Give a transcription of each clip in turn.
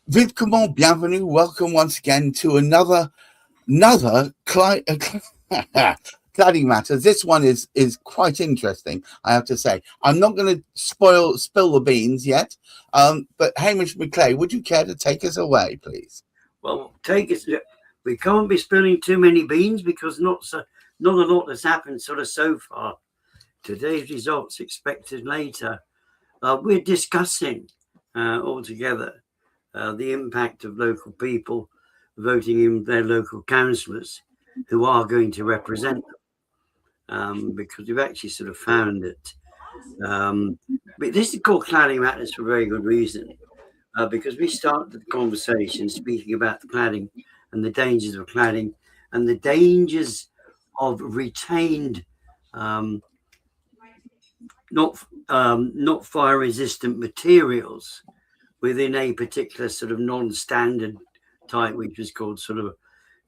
Vite comment, bienvenue. Welcome once again to another cladding matter. This one is quite interesting, I have to say. I'm not going to spill the beans yet, but Hamish McClay, would you care to take us away, please? Well, take us. We can't be spilling too many beans because not a lot has happened so far. Today's results expected later. We're discussing all together the impact of local people voting in their local councillors who are going to represent them, because we've actually found that but this is called Cladding Matters for a very good reason, because we started the conversation speaking about the cladding and the dangers of cladding and the dangers of retained not fire resistant materials within a particular non-standard type, which was called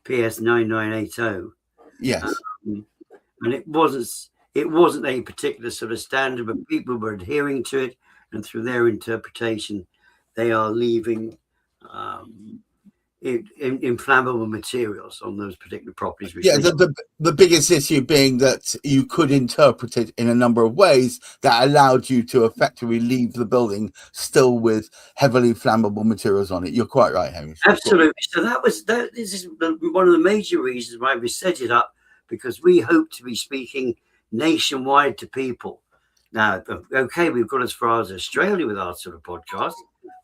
PS 9980. Yes. And it wasn't a particular standard, but people were adhering to it, and through their interpretation, they are leaving inflammable materials on those particular properties. Yeah, the biggest issue being that you could interpret it in a number of ways that allowed you to effectively leave the building still with heavily flammable materials on it. You're quite right, Hamish. Absolutely. So this is one of the major reasons why we set it up, because we hope to be speaking nationwide to people. Now, okay, we've got as far as Australia with our podcast,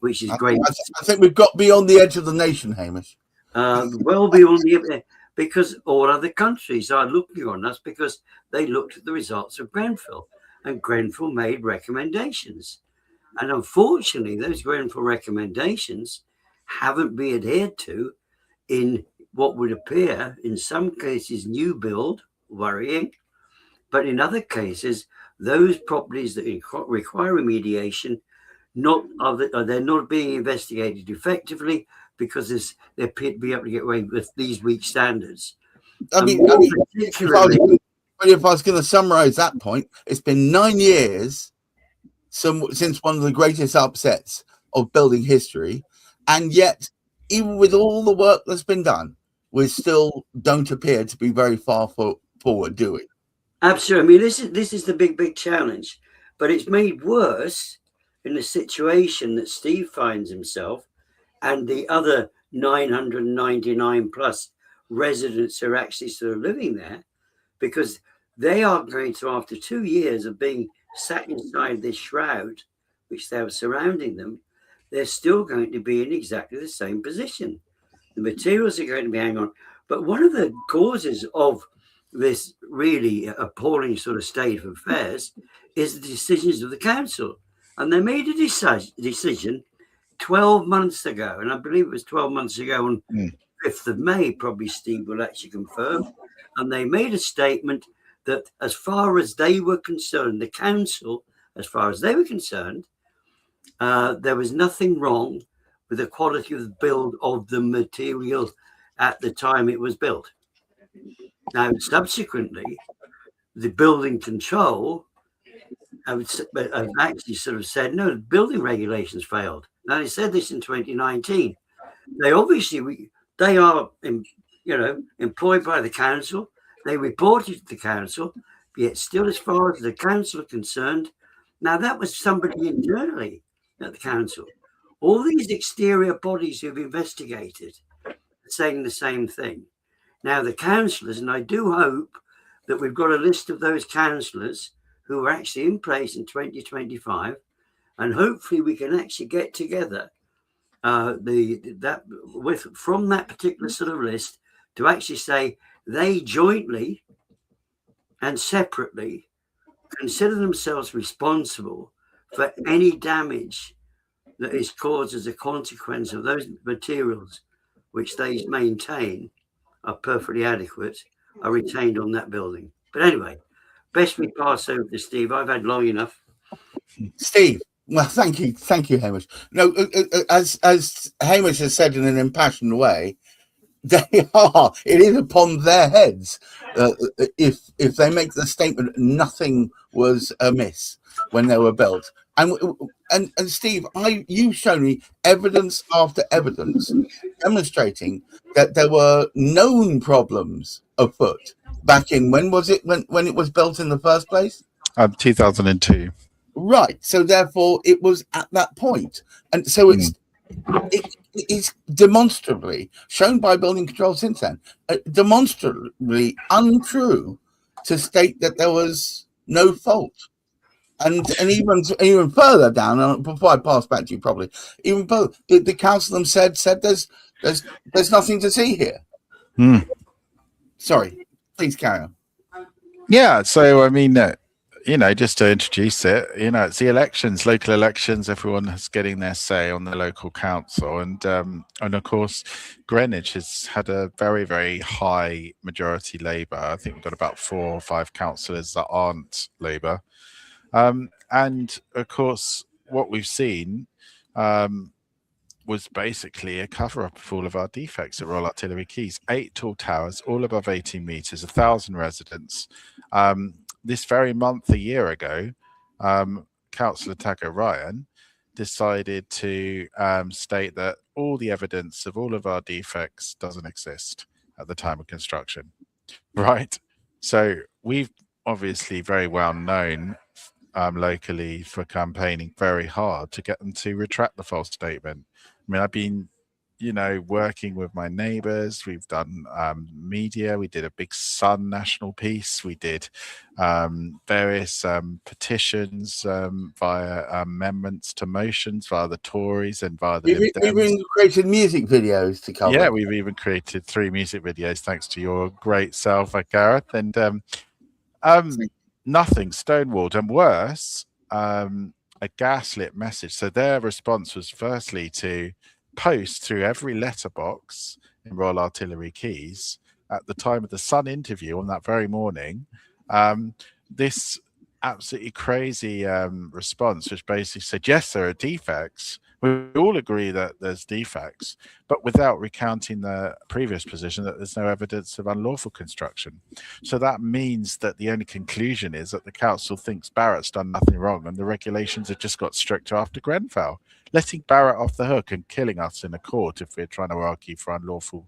which is great. I think we've got beyond the edge of the nation, Hamish. Well beyond because all other countries are looking on us because they looked at the results of Grenfell, and Grenfell made recommendations. And unfortunately, those Grenfell recommendations haven't been adhered to in what would appear, in some cases, new build, worrying, but in other cases, those properties that require remediation, they're not being investigated effectively because they appear to be able to get away with these weak standards. If I was going to summarize that point, it's been 9 years since one of the greatest upsets of building history, and yet, even with all the work that's been done, we still don't appear to be very far forward, do we? Absolutely. I mean, this is the big challenge, but it's made worse in the situation that Steve finds himself and the other 999 plus residents who are actually living there, because they are going to, after 2 years of being sat inside this shroud, which they have surrounding them, they're still going to be in exactly the same position. The materials are going to be hanging on. But one of the causes of this really appalling state of affairs is the decisions of the council. And they made a decision 12 months ago, and I believe it was 12 months ago on 5th of May, probably Steve will actually confirm, and they made a statement that as far as they were concerned, the council, as far as they were concerned, there was nothing wrong with the quality of the build of the material at the time it was built. Now, subsequently, the building control actually said, no, the building regulations failed. Now, they said this in 2019. They obviously, they are, employed by the council. They reported to the council, yet still, as far as the council are concerned, now that was somebody internally at the council. All these exterior bodies who've investigated are saying the same thing. Now, the councillors, and I do hope that we've got a list of those councillors who are actually in place in 2025, and hopefully we can actually get together from that particular list to actually say they jointly and separately consider themselves responsible for any damage that is caused as a consequence of those materials which they maintain are perfectly adequate, are retained on that building. But anyway, best we pass over to Steve. I've had long enough. Steve, well, thank you, Hamish. No, as Hamish has said in an impassioned way, They are. It is upon their heads. If they make the statement nothing was amiss when they were built, and Steve, you've shown me evidence after evidence demonstrating that there were known problems afoot back in, when was it, when it was built in the first place? 2002. Right. So therefore, it was at that point, and so it is demonstrably shown by building control since then, demonstrably untrue to state that there was no fault. And even further down, before I pass back to you, probably even further, the council them said there's nothing to see here. Sorry, please carry on. Yeah, so I mean, just to introduce it, it's the elections, local elections. Everyone is getting their say on the local council, and of course, Greenwich has had a very, very high majority Labour. I think we've got about 4 or 5 councillors that aren't Labour, and of course, what we've seen was basically a cover-up of all of our defects at Royal Artillery Quays. 8 tall towers, all above 18 metres, 1,000 residents. This very month, a year ago, Councillor Taggart Ryan decided to state that all the evidence of all of our defects doesn't exist at the time of construction, right? So we've obviously very well known locally for campaigning very hard to get them to retract the false statement. I mean, I've been, working with my neighbours. We've done media. We did a big Sun national piece. We did various petitions via amendments to motions via the Tories and via the Lib Dems. We've even created music videos to cover. Yeah, we've even created 3 music videos thanks to your great self, Gareth. And nothing stonewalled, and worse, a gaslit message. So their response was firstly to post through every letterbox in Royal Artillery Quays at the time of the Sun interview on that very morning, this absolutely crazy response, which basically said, yes, there are defects. We all agree that there's defects, but without recounting the previous position that there's no evidence of unlawful construction. So that means that the only conclusion is that the council thinks Barratt's done nothing wrong and the regulations have just got stricter after Grenfell, letting Barratt off the hook and killing us in a court if we're trying to argue for unlawful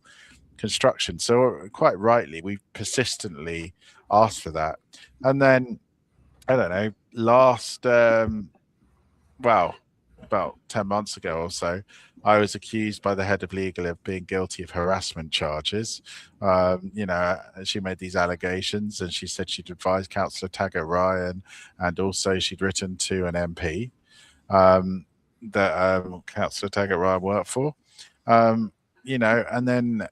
construction. So quite rightly, we persistently asked for that. And then, I don't know, last, about 10 months ago or so, I was accused by the head of legal of being guilty of harassment charges. She made these allegations and she said she'd advised Councillor Taggart Ryan, and also she'd written to an MP that Councillor Taggart Ryan worked for. And then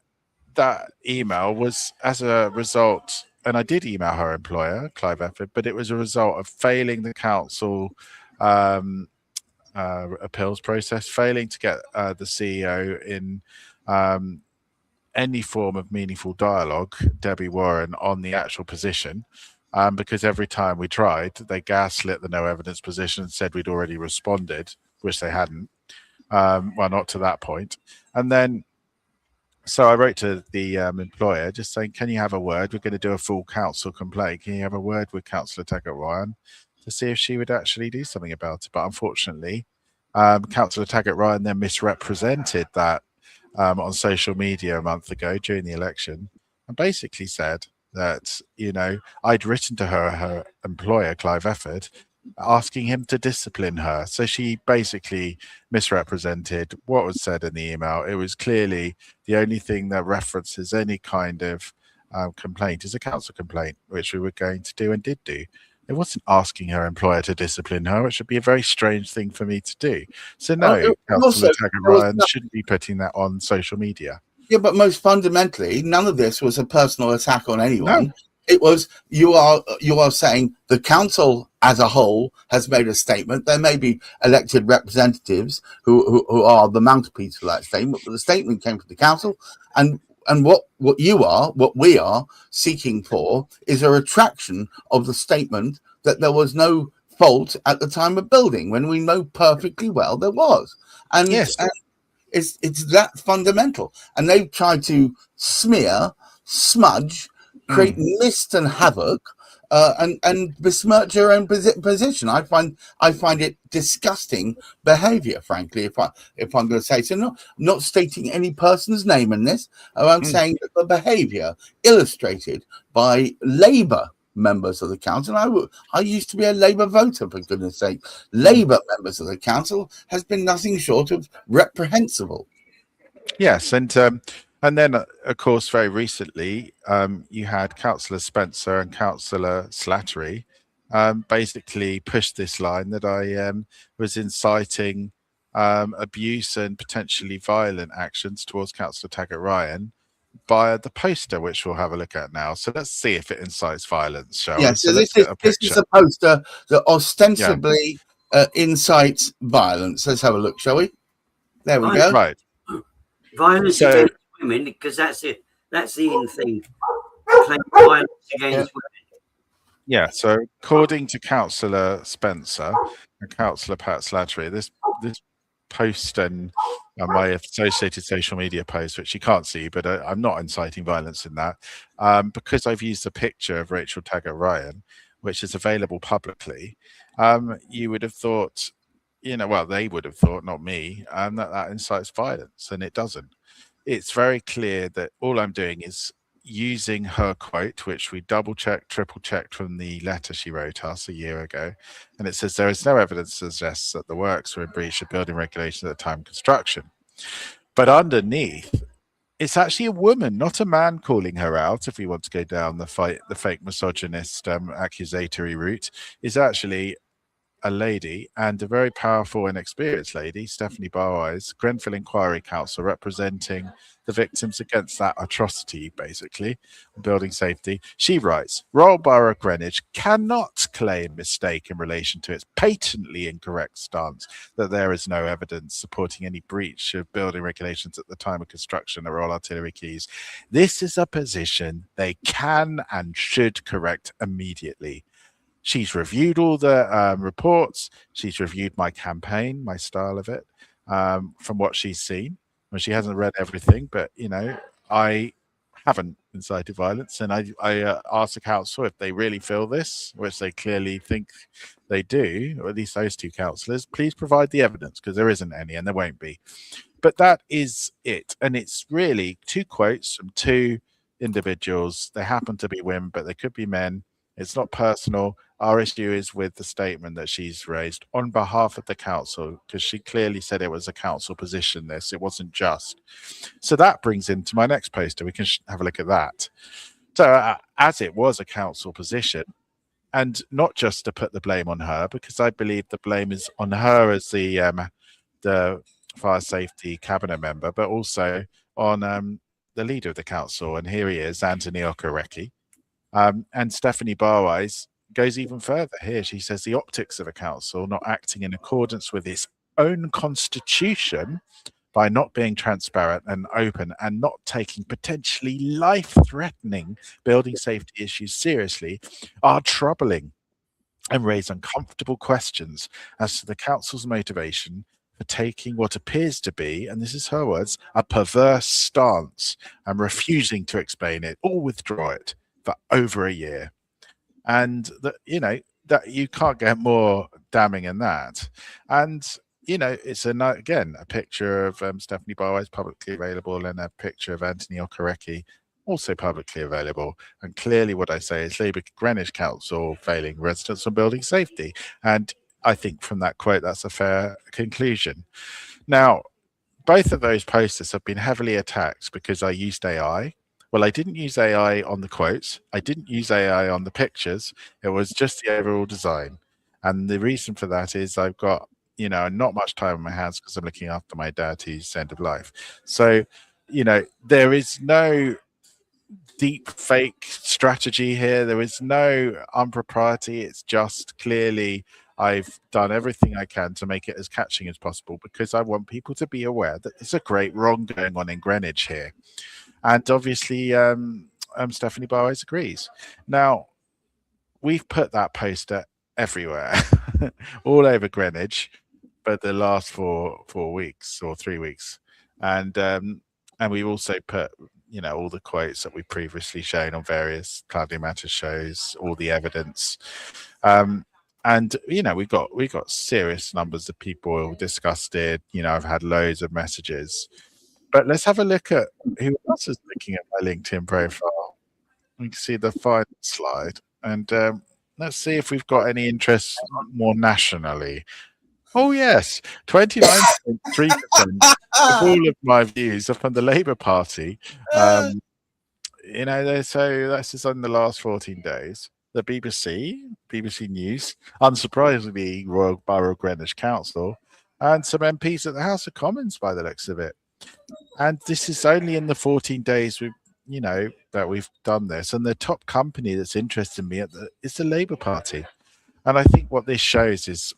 that email was as a result, and I did email her employer, Clive Efford, but it was a result of failing the council appeals process, failing to get the CEO in any form of meaningful dialogue, Debbie Warren, on the actual position, because every time we tried, they gaslit the no evidence position and said we'd already responded, which they hadn't. Well, not to that point. And then, so I wrote to the employer just saying, can you have a word? We're going to do a full council complaint. Can you have a word with Councillor Taggart Ryan to see if she would actually do something about it? But unfortunately, Councillor Taggart Ryan then misrepresented that on social media a month ago during the election, and basically said that, I'd written to her employer, Clive Efford, asking him to discipline her. So she basically misrepresented what was said in the email. It was clearly the only thing that references any kind of complaint is a council complaint, which we were going to do and did do. It wasn't asking her employer to discipline her, which would be a very strange thing for me to do. So no, Councillor Taggart Ryan shouldn't be putting that on social media. Yeah, but most fundamentally, none of this was a personal attack on anyone. No. It was, you are saying the council as a whole has made a statement. There may be elected representatives who are the mouthpiece for that statement, but the statement came from the council, and what we are seeking for is a retraction of the statement that there was no fault at the time of building, when we know perfectly well there was. And yes. It's that fundamental, and they've tried to smear, smudge, create mist and havoc, and besmirch their own position. I find it disgusting behaviour, frankly. If I'm going to say so, not stating any person's name in this, I'm saying that the behaviour illustrated by Labour members of the council. I used to be a Labour voter, for goodness sake. Labour members of the council has been nothing short of reprehensible. Yes, and then of course very recently you had Councillor Spencer and Councillor Slattery basically pushed this line that I was inciting abuse and potentially violent actions towards Councillor Taggart-Ryan via the poster, which we'll have a look at now. So let's see if it incites violence, shall we? So this is a poster that ostensibly incites violence. Let's have a look, shall we? There we go. Right. Violence against women, because that's the in thing. Violence against women. Yeah, so according to Councillor Spencer and Councillor Pat Slattery, this post and my associated social media post, which you can't see, but I'm not inciting violence in that, because I've used a picture of Rachel Taggart-Ryan, which is available publicly. You would have thought, well, they would have thought, not me, that incites violence, and it doesn't. It's very clear that all I'm doing is using her quote, which we double-checked, triple-checked from the letter she wrote us a year ago. And it says, there is no evidence to suggest that the works were in breach of building regulations at the time of construction. But underneath, it's actually a woman, not a man, calling her out. If we want to go down the fake misogynist accusatory route, is actually a lady, and a very powerful and experienced lady, Stephanie Barwise, Grenfell Inquiry Council, representing the victims against that atrocity, basically, building safety. She writes, Royal Borough of Greenwich cannot claim mistake in relation to its patently incorrect stance that there is no evidence supporting any breach of building regulations at the time of construction of Royal Artillery Quays. This is a position they can and should correct immediately. She's reviewed all the reports. She's reviewed my campaign, my style of it, from what she's seen. Well, she hasn't read everything, but, I haven't incited violence. And I asked the council if they really feel this, which they clearly think they do, or at least those two councillors, please provide the evidence, because there isn't any and there won't be. But that is it. And it's really two quotes from two individuals. They happen to be women, but they could be men. It's not personal. Our issue is with the statement that she's raised on behalf of the council, because she clearly said it was a council position, this. It wasn't just. So that brings into my next poster. We can have a look at that. So as it was a council position, and not just to put the blame on her, because I believe the blame is on her as the fire safety cabinet member, but also on the leader of the council. And here he is, Anthony Okereke. And Stephanie Barwise goes even further here. She says the optics of a council not acting in accordance with its own constitution by not being transparent and open and not taking potentially life-threatening building safety issues seriously are troubling and raise uncomfortable questions as to the council's motivation for taking what appears to be, and this is her words, a perverse stance and refusing to explain it or withdraw it for over a year. And that, that you can't get more damning than that. And it's again a picture of Stephanie Barwise, publicly available, and a picture of Anthony Okereke, also publicly available. And clearly what I say is Labour Greenwich Council failing residents on building safety. And I think from that quote, that's a fair conclusion. Now, both of those posters have been heavily attacked because I used AI. Well, I didn't use AI on the quotes. I didn't use AI on the pictures. It was just the overall design. And the reason for that is I've got, not much time on my hands because I'm looking after my dad who's end of life. So, there is no deep fake strategy here. There is no impropriety. It's just clearly I've done everything I can to make it as catching as possible because I want people to be aware that there's a great wrong going on in Greenwich here. And obviously, Stephanie Barwise agrees. Now, we've put that poster everywhere, all over Greenwich, but the last four weeks or 3 weeks. and we've also put, you know, all the quotes that we previously shown on various Cladding Matters shows, all the evidence. And you know, we got serious numbers of people disgusted. You know, I've had loads of messages. But let's have a look at who else is looking at my LinkedIn profile. We can see the final slide, and let's see if we've got any interest more nationally. Oh yes, 29.3% of all of my views are from the Labour Party. You know, so that's just on the last 14 days. The BBC News, unsurprisingly, Royal Borough Greenwich Council, and some MPs at the House of Commons by the looks of it. And this is only in the 14 days you know, that we've done this. And the top company that's interested in me is the Labour Party. And I think what this shows is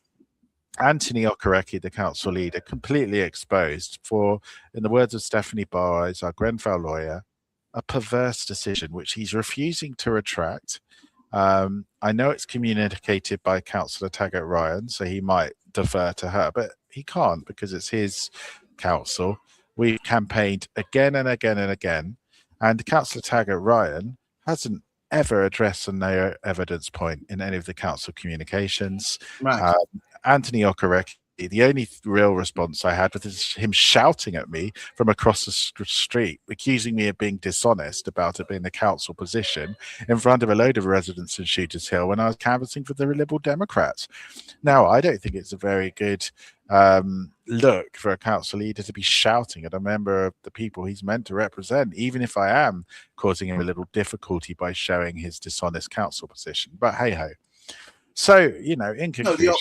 Anthony Okereke, the council leader, completely exposed for, in the words of Stephanie Barres, our Grenfell lawyer, a perverse decision which he's refusing to retract. I know it's communicated by Councillor Taggart Ryan, so he might defer to her, but he can't because it's his council. We've campaigned again and again and again, and Councillor Taggart Ryan hasn't ever addressed a no evidence point in any of the council communications. Right. Anthony Okereke, the only real response I had was him shouting at me from across the street, accusing me of being dishonest about it being the council position in front of a load of residents in Shooters Hill when I was canvassing for the Liberal Democrats. Now, I don't think it's a very good look for a council leader to be shouting at a member of the people he's meant to represent, even if I am causing him a little difficulty by showing his dishonest council position. But hey ho. So, you know, in conclusion,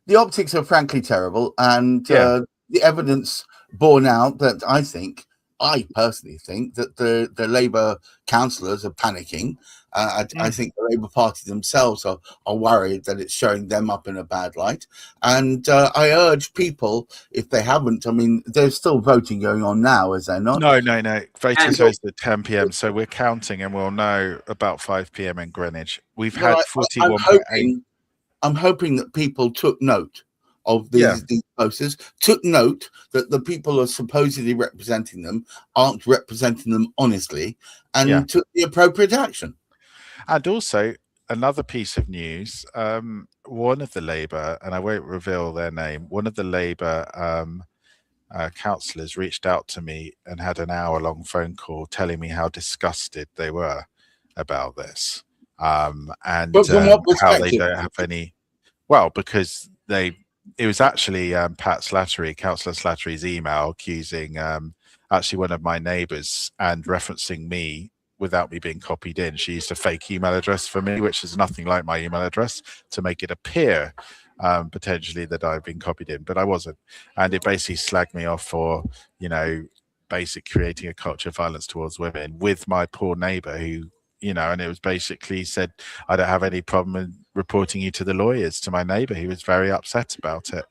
the optics are frankly terrible, and the evidence borne out that I personally think that the Labour councillors are panicking. I think the Labour Party themselves are worried that it's showing them up in a bad light. And I urge people, if they haven't, I mean, there's still voting going on now, is there not? No. Voting goes at 10 p.m. So we're counting, and we'll know about 5 p.m. in Greenwich. We've had 41.8. I'm hoping that people took note of these posters, took note that the people who are supposedly representing them aren't representing them honestly, and took the appropriate action. And also, another piece of news, one of the Labour, and I won't reveal their name, one of the Labour councillors reached out to me and had an hour-long phone call telling me how disgusted they were about this. And how they don't have any, well, because it was actually Pat Slattery, Councillor Slattery's email accusing actually one of my neighbours and referencing me without me being copied in. She used a fake email address for me, which is nothing like my email address, to make it appear potentially that I've been copied in, but I wasn't. And it basically slagged me off for, you know, creating a culture of violence towards women with my poor neighbour who, you know, and it was basically said, I don't have any problem in reporting you to the lawyers, to my neighbour. He was very upset about it.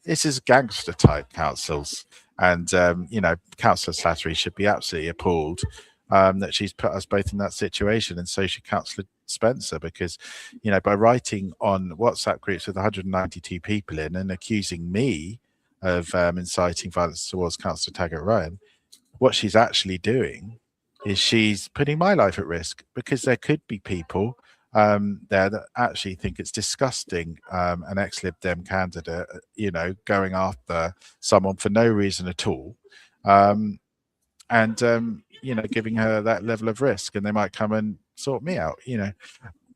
This is gangster type councils. And, you know, Councillor Slattery should be absolutely appalled that she's put us both in that situation. And so should Councillor Spencer, because, you know, by writing on WhatsApp groups with 192 people in and accusing me of inciting violence towards Councillor Taggart Ryan, what she's actually doing is she's putting my life at risk, because there could be people there that actually think it's disgusting, an ex-Lib Dem candidate, you know, going after someone for no reason at all, and you know, giving her that level of risk, and they might come and sort me out. You know,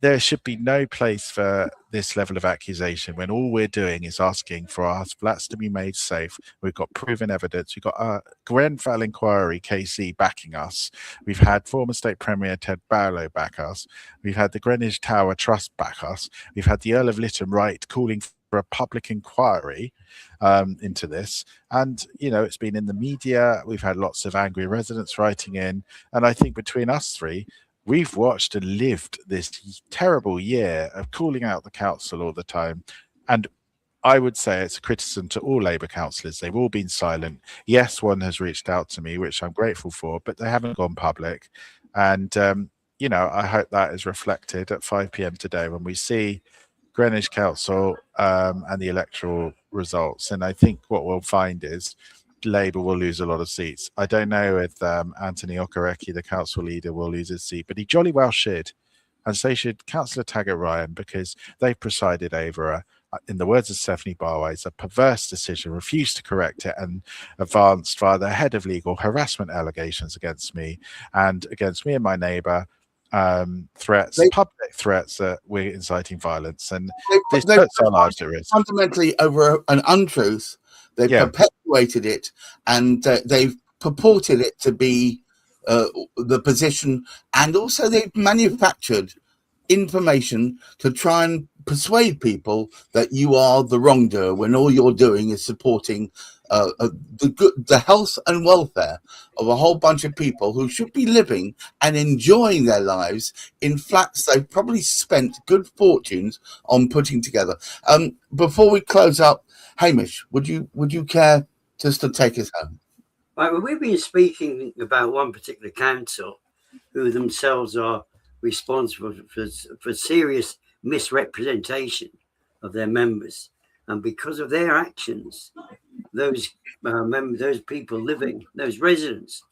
there should be no place for this level of accusation when all we're doing is asking for our flats to be made safe. We've got proven evidence. We've got a Grenfell inquiry, KC, backing us. We've had former State Premier Ted Ballot back us. We've had the Greenwich Tower Trust back us. We've had the Earl of Lytton Wright calling for a public inquiry into this. And, you know, it's been in the media. We've had lots of angry residents writing in. And I think between us three, we've watched and lived this terrible year of calling out the council all the time. And I would say it's a criticism to all Labour councillors. They've all been silent. Yes, one has reached out to me, which I'm grateful for, but they haven't gone public. And, you know, I hope that is reflected at 5 p.m. today when we see Greenwich Council and the electoral results. And I think what we'll find is Labour will lose a lot of seats. I don't know if Anthony Okereke, the council leader, will lose his seat, but he jolly well should. And so should Councillor Taggart-Ryan, because they've presided over in the words of Stephanie Barways, a perverse decision, refused to correct it, and advanced via the head of legal harassment allegations against me and my neighbour, public threats that we're inciting violence, and this puts our lives at risk. Fundamentally, over an untruth, they've perpetuated it, and they've purported it to be the position, and also they've manufactured information to try and persuade people that you are the wrongdoer when all you're doing is supporting the health and welfare of a whole bunch of people who should be living and enjoying their lives in flats they've probably spent good fortunes on putting together. Before we close up, Hamish, would you care just to take us home? Right, well, we've been speaking about one particular council who themselves are responsible for serious misrepresentation of their members, and because of their actions, those people living, those residents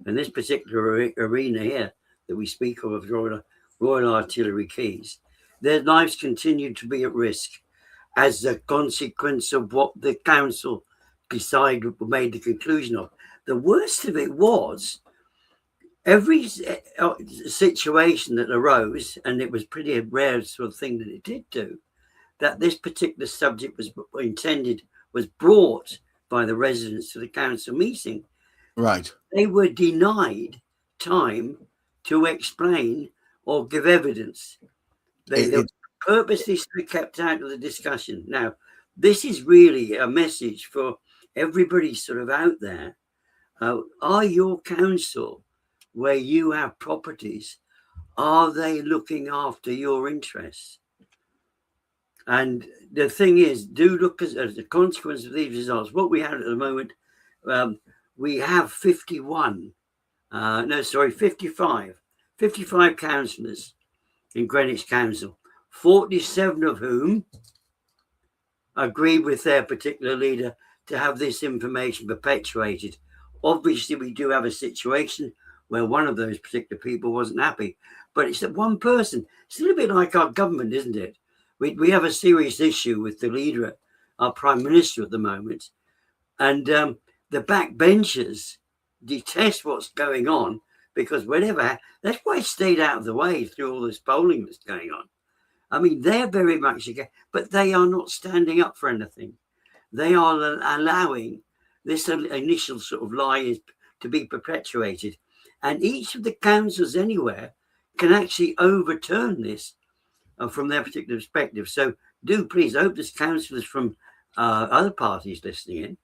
in this particular arena here that we speak of Royal Artillery Quays, their lives continue to be at risk as a consequence of what the council made the conclusion of. The worst of it was every situation that arose, and it was pretty rare sort of thing that it did do, that this particular subject was brought by the residents to the council meeting. Right. They were denied time to explain or give evidence. They were purposely kept out of the discussion. Now, this is really a message for everybody sort of out there. Are your council, where you have properties, are they looking after your interests? And the thing is, do look as the consequence of these results. What we have at the moment, we have 55 councillors in Greenwich Council, 47 of whom agreed with their particular leader to have this information perpetuated. Obviously, we do have a situation where one of those particular people wasn't happy, but it's that one person. It's a little bit like our government, isn't it? We have a serious issue with the leader, our Prime Minister at the moment, and the backbenchers detest what's going on, because that's why it stayed out of the way through all this polling that's going on. I mean, they're very much against, but they are not standing up for anything. They are allowing this initial sort of lie to be perpetuated. And each of the councils anywhere can actually overturn this from their particular perspective. So do please, I hope there's councillors from other parties listening in.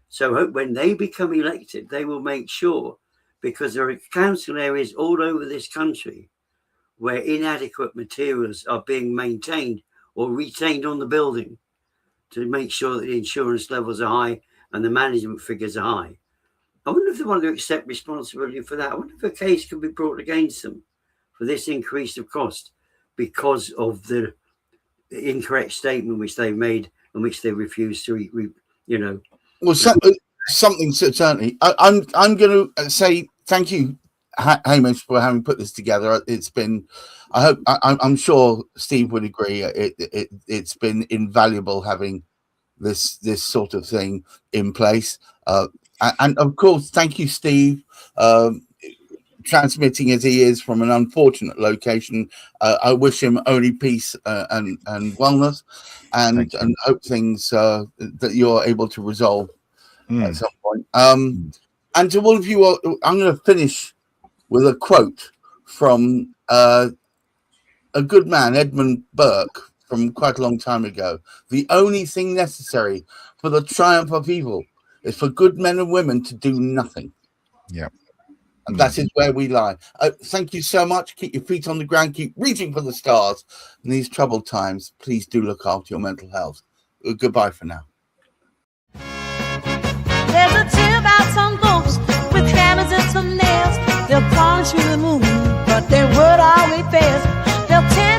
So hope when they become elected, they will make sure, because there are council areas all over this country where inadequate materials are being maintained or retained on the building to make sure that the insurance levels are high and the management figures are high. I wonder if they want to accept responsibility for that. I wonder if a case can be brought against them for this increase of cost because of the incorrect statement which they made and which they refused to, Well, something certainly. I'm going to say thank you, Hamish, for having put this together. It's been, I'm sure Steve would agree. It's been invaluable having this sort of thing in place. And of course, thank you, Steve, transmitting as he is from an unfortunate location. I wish him only peace and wellness, and hope things that you're able to resolve at some point. And to all of you, I'm going to finish with a quote from a good man, Edmund Burke, from quite a long time ago. The only thing necessary for the triumph of evil is for good men and women to do nothing. Yeah. And that is where we lie. Thank you so much. Keep your feet on the ground. Keep reaching for the stars. In these troubled times, please do look after your mental health. Goodbye for now. There's a tale about some folks with hammers and some nails. They'll polish through the moon, but their word always fails. They'll tell